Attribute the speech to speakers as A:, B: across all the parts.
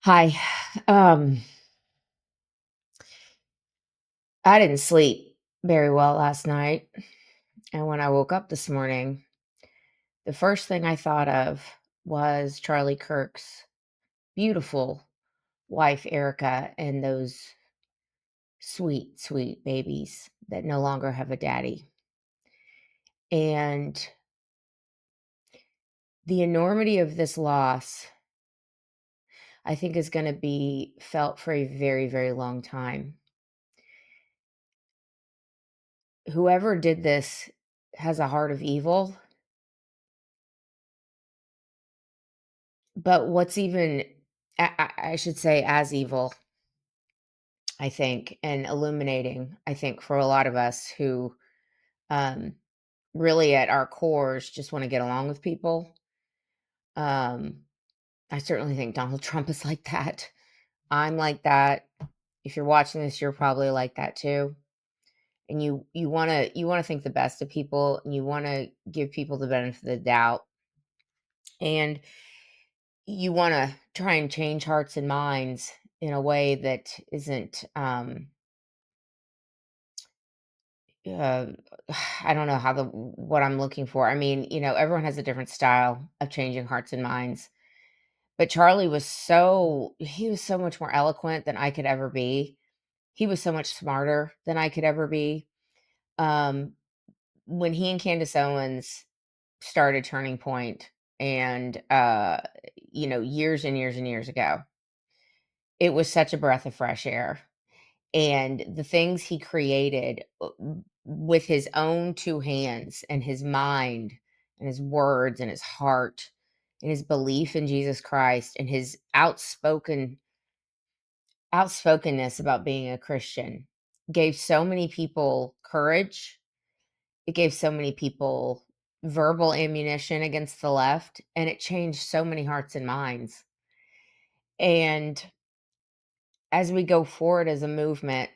A: Hi. Um, I didn't sleep very well last night. And when I woke up this morning, the first thing I thought of was Charlie Kirk's beautiful wife, Erica, and those sweet, sweet babies that no longer have a daddy. And the enormity of this loss, I think, is going to be felt for a very, very long time. Whoever did this has a heart of evil. But what's even I should say as evil, I think, and illuminating, I think, for a lot of us who, um, really at our cores just wanna get along with people. Um, I certainly think Donald Trump is like that. I'm like that. If you're watching this, you're probably like that too. And you wanna think the best of people, and you wanna give people the benefit of the doubt, and you wanna try and change hearts and minds in a way that isn't, uh, I don't know how the what I'm looking for. I mean, everyone has a different style of changing hearts and minds. But Charlie was he was so much more eloquent than I could ever be. He was so much smarter than I could ever be. Um, when he and Candace Owens started Turning Point and years and years and years ago, it was such a breath of fresh air. And the things he created with his own two hands and his mind and his words and his heart and his belief in Jesus Christ and his outspokenness about being a Christian gave so many people courage. It gave so many people verbal ammunition against the left, and it changed so many hearts and minds. And as we go forward as a movement,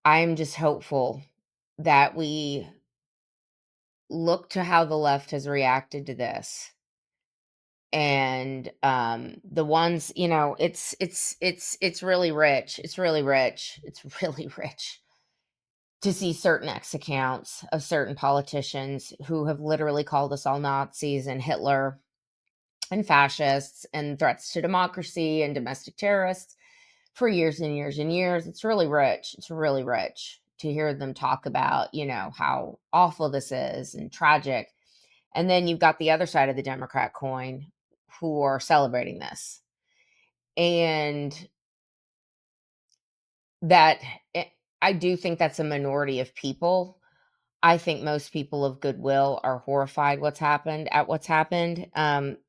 A: I am just hopeful that we look to how the left has reacted to this. And the ones, it's really rich. It's really rich. It's really rich to see certain X accounts of certain politicians who have literally called us all Nazis and Hitler and fascists and threats to democracy and domestic terrorists for years and years and years. It's really rich. It's really rich to hear them talk about, how awful this is and tragic. And then you've got the other side of the Democrat coin who are celebrating this. And that eh, I do think that's a minority of people. I think most people of goodwill are horrified what's happened.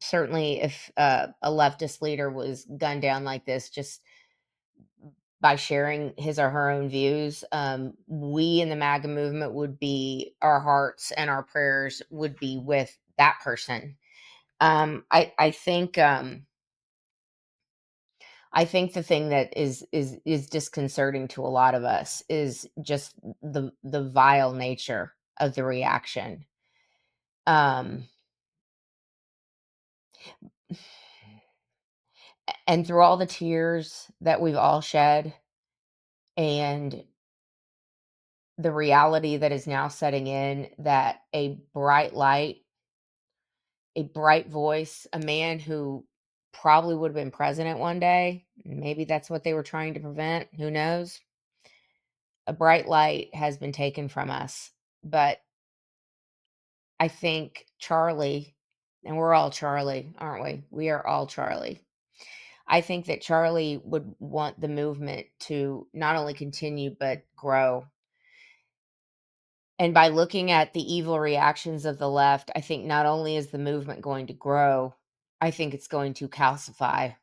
A: Certainly, if a leftist leader was gunned down like this, just by sharing his or her own views, we in the MAGA movement would be our hearts and our prayers would be with that person. I think the thing that is disconcerting to a lot of us is just the vile nature of the reaction. Um, and through all the tears that we've all shed and the reality that is now setting in that a bright light, a bright voice, a man who probably would have been president one day, maybe that's what they were trying to prevent, who knows? A bright light has been taken from us. But I think Charlie, and we're all Charlie, aren't we? We are all Charlie. I think that Charlie would want the movement to not only continue, but grow. And by looking at the evil reactions of the left, I think not only is the movement going to grow, I think it's going to calcify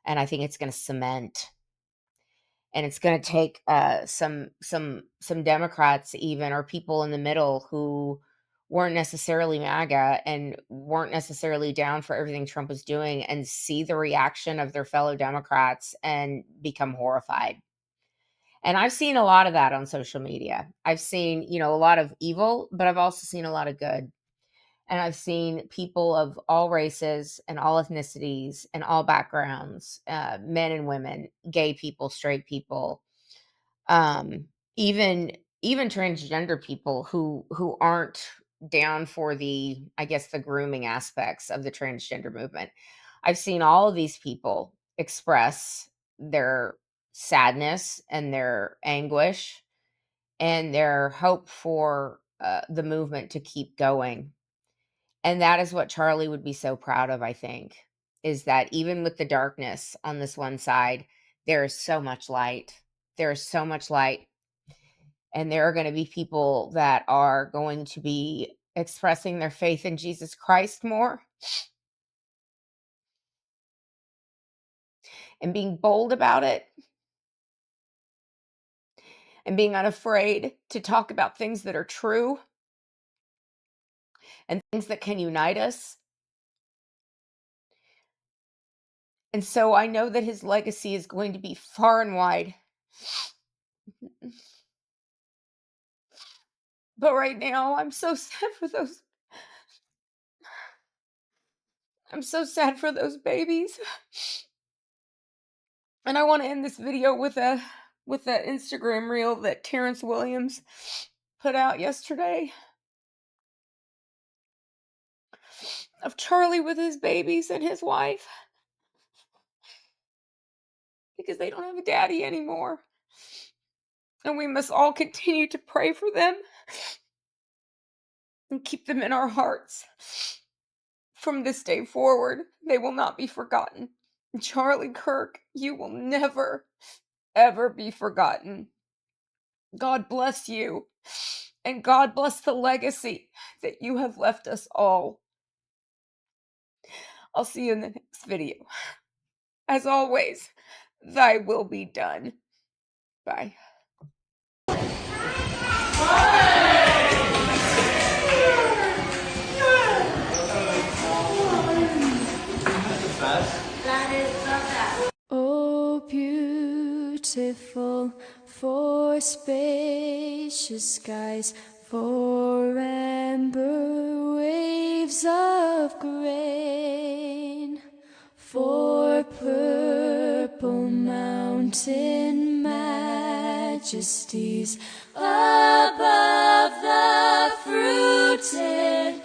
A: and I think it's going to cement. And it's going to take some Democrats even or people in the middle who weren't necessarily MAGA and weren't necessarily down for everything Trump was doing and see the reaction of their fellow Democrats and become horrified. And I've seen a lot of that on social media. I've seen, a lot of evil, but I've also seen a lot of good. And I've seen people of all races and all ethnicities and all backgrounds, men and women, gay people, straight people, um, even transgender people who aren't down for the, I guess, the grooming aspects of the transgender movement. I've seen all of these people express their sadness and their anguish and their hope for the movement to keep going. And that is what Charlie would be so proud of, I think, is that even with the darkness on this one side, there is so much light. There is so much light. And there are going to be people that are going to be expressing their faith in Jesus Christ more and being bold about it and being unafraid to talk about things that are true and things that can unite us. And so I know that his legacy is going to be far and wide. But right now, I'm so sad for those. I'm so sad for those babies. And I want to end this video with that Instagram reel that Terrence Williams put out yesterday of Charlie with his babies and his wife because they don't have a daddy anymore. And we must all continue to pray for them and keep them in our hearts. From this day forward, they will not be forgotten. Charlie Kirk, you will never, ever be forgotten. God bless you, and God bless the legacy that you have left us all. I'll see you in the next video. As always, thy will be done. Bye.
B: Oh, beautiful for spacious skies, for amber waves of grain, for purple mountain majesties above the fruited